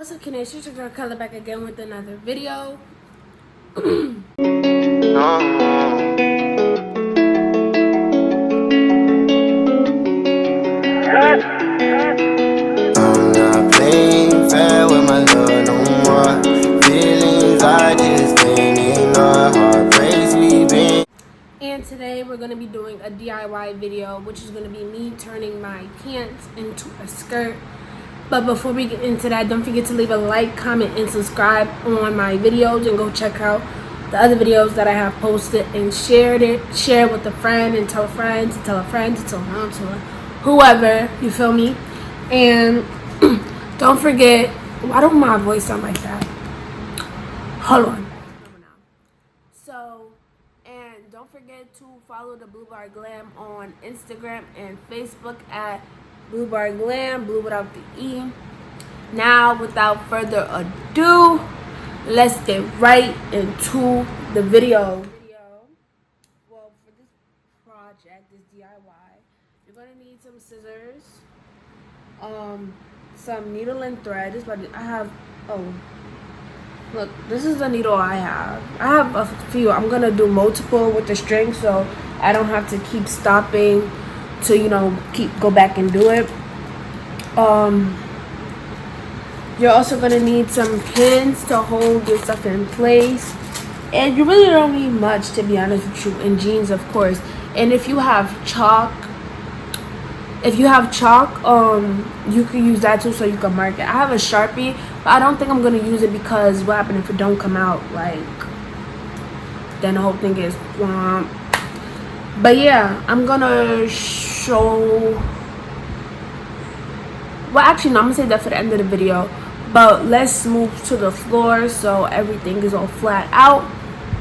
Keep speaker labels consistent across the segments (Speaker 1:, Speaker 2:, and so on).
Speaker 1: What's up, Kinesh? It's your girl Color back again with another video.
Speaker 2: I'm not playing fair with my love no more. Feelings I just can't ignore. Heartbreaks we've been.
Speaker 1: And today we're going to be doing a DIY video, which is going to be me turning my pants into a skirt. But before we get into that, don't forget to leave a like, comment, and subscribe on my videos, and go check out the other videos that I have posted and share it with a friend, and tell a friend to tell a friend to tell a mom to whoever, you feel me? And don't forget, why don't my voice sound like that? Hold on. So, and don't forget to follow the Blue Bar Glam on Instagram and Facebook at Blue Bar Glam, blue without the E. Now, without further ado, let's get right into the video. Well, for this project, this DIY, you're gonna need some scissors, some needle and thread. This is what I have. Oh, look, this is the needle I have. I have a few. I'm gonna do multiple with the string, so I don't have to keep stopping to, go back and do it. You're also gonna need some pins to hold your stuff in place, and you really don't need much, to be honest with you, in jeans, of course. And if you have chalk, you can use that too, so you can mark it. I have a Sharpie, but I don't think I'm gonna use it, because what happens if it don't come out? Then the whole thing is womp. But yeah, I'm gonna show. Well, actually, no, I'm gonna save that for the end of the video. But let's move to the floor so everything is all flat out.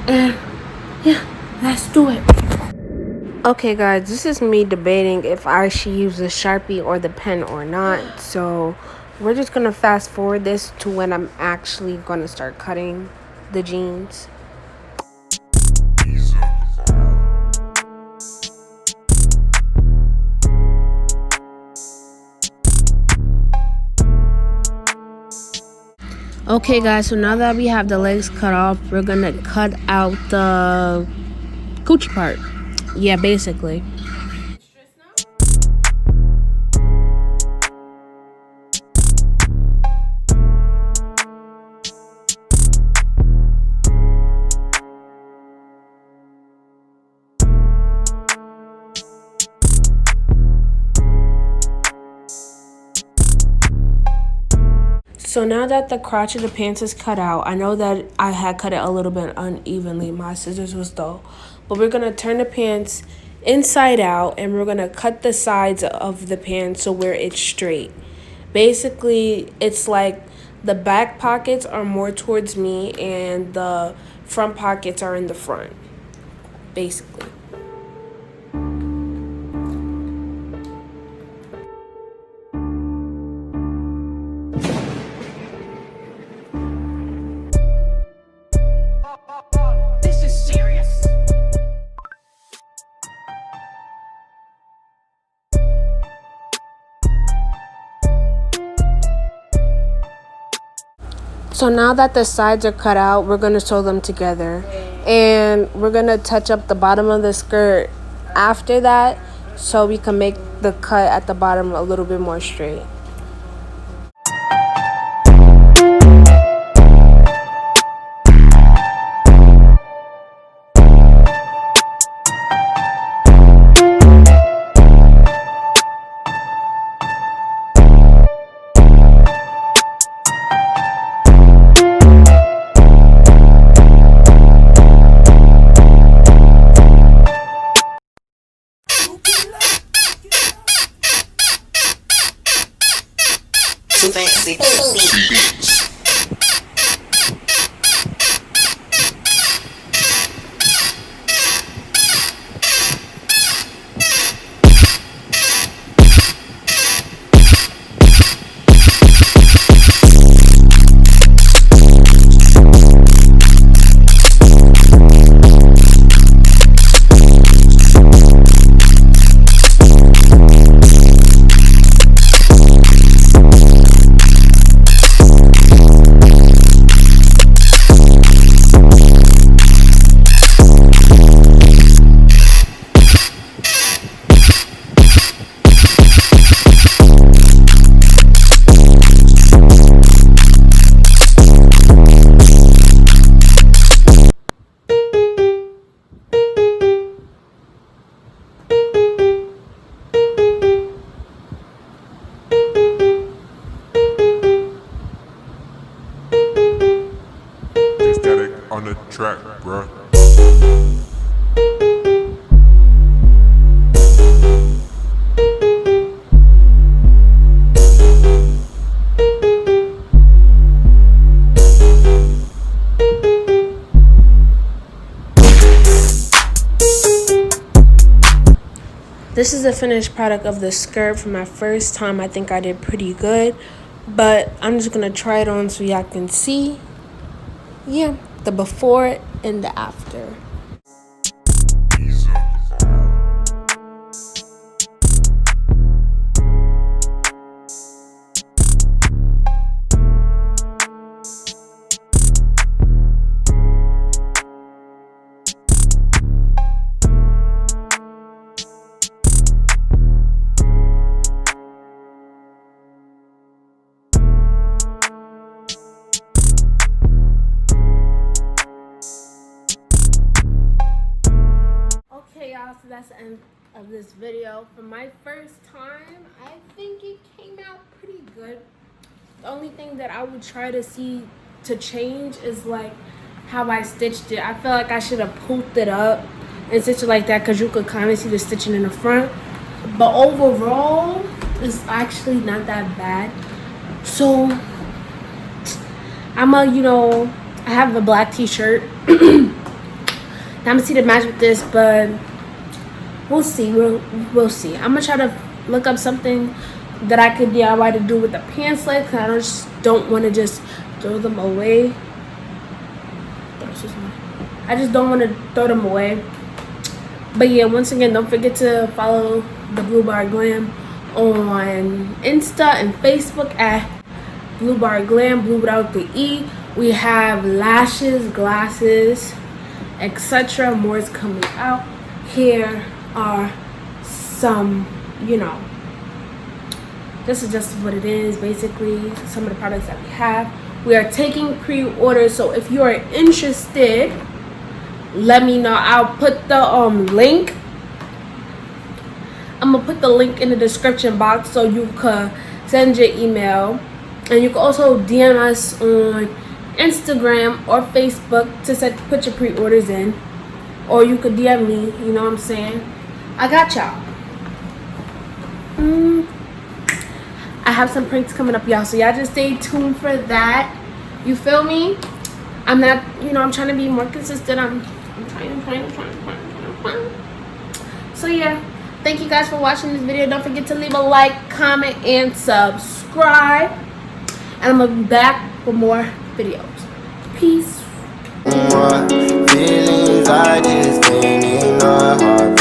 Speaker 1: And yeah, let's do it. Okay, guys, this is me debating if I should use the Sharpie or the pen or not. So we're just gonna fast forward this to when I'm actually gonna start cutting the jeans. Okay, guys, so now that we have the legs cut off, we're gonna cut out the coochie part. Yeah, basically. So now that the crotch of the pants is cut out, I know that I had cut it a little bit unevenly. My scissors was dull. But we're going to turn the pants inside out, and we're going to cut the sides of the pants so where it's straight. Basically, it's like the back pockets are more towards me and the front pockets are in the front, basically. So now that the sides are cut out, we're going to sew them together. And we're going to touch up the bottom of the skirt after that, so we can make the cut at the bottom a little bit more straight.
Speaker 3: Too fancy.
Speaker 4: on the track, bruh.
Speaker 1: This is the finished product of the skirt. For my first time, I think I did pretty good, but I'm just gonna try it on so y'all can see, yeah, the before and the after. Okay, y'all, so that's the end of this video. For my first time, I think it came out pretty good. The only thing that I would try to see to change is like how I stitched it. I feel like I should have pulled it up and stitched it like that, because you could kind of see the stitching in the front. But overall, it's actually not that bad. So I'm I have a black t-shirt. I'm gonna see the match with this, but we'll see. We'll see. I'm gonna try to look up something that I could DIY to do with the pants leg, because I just don't want to just throw them away. I just don't want to throw them away. But yeah, once again, don't forget to follow the Blue Bar Glam on Insta and Facebook at Blue Bar Glam, blue without the E. We have lashes, glasses, etc. More is coming out. Here are some, this is just what it is, basically some of the products that we have. We are taking pre-orders, so if you are interested, let me know. I'll put the link. I'm gonna put the link in the description box so you can send your email, and you can also DM us on Instagram or Facebook to put your pre-orders in, or you could DM me. You know what I'm saying? I got y'all. I have some pranks coming up, y'all, so y'all just stay tuned for that. You feel me? I'm not, I'm trying to be more consistent. I'm trying. So yeah, thank you guys for watching this video. Don't forget to leave a like, comment, and subscribe. And I'm gonna be back for more videos. Peace.
Speaker 2: Feelings I just can't ignore.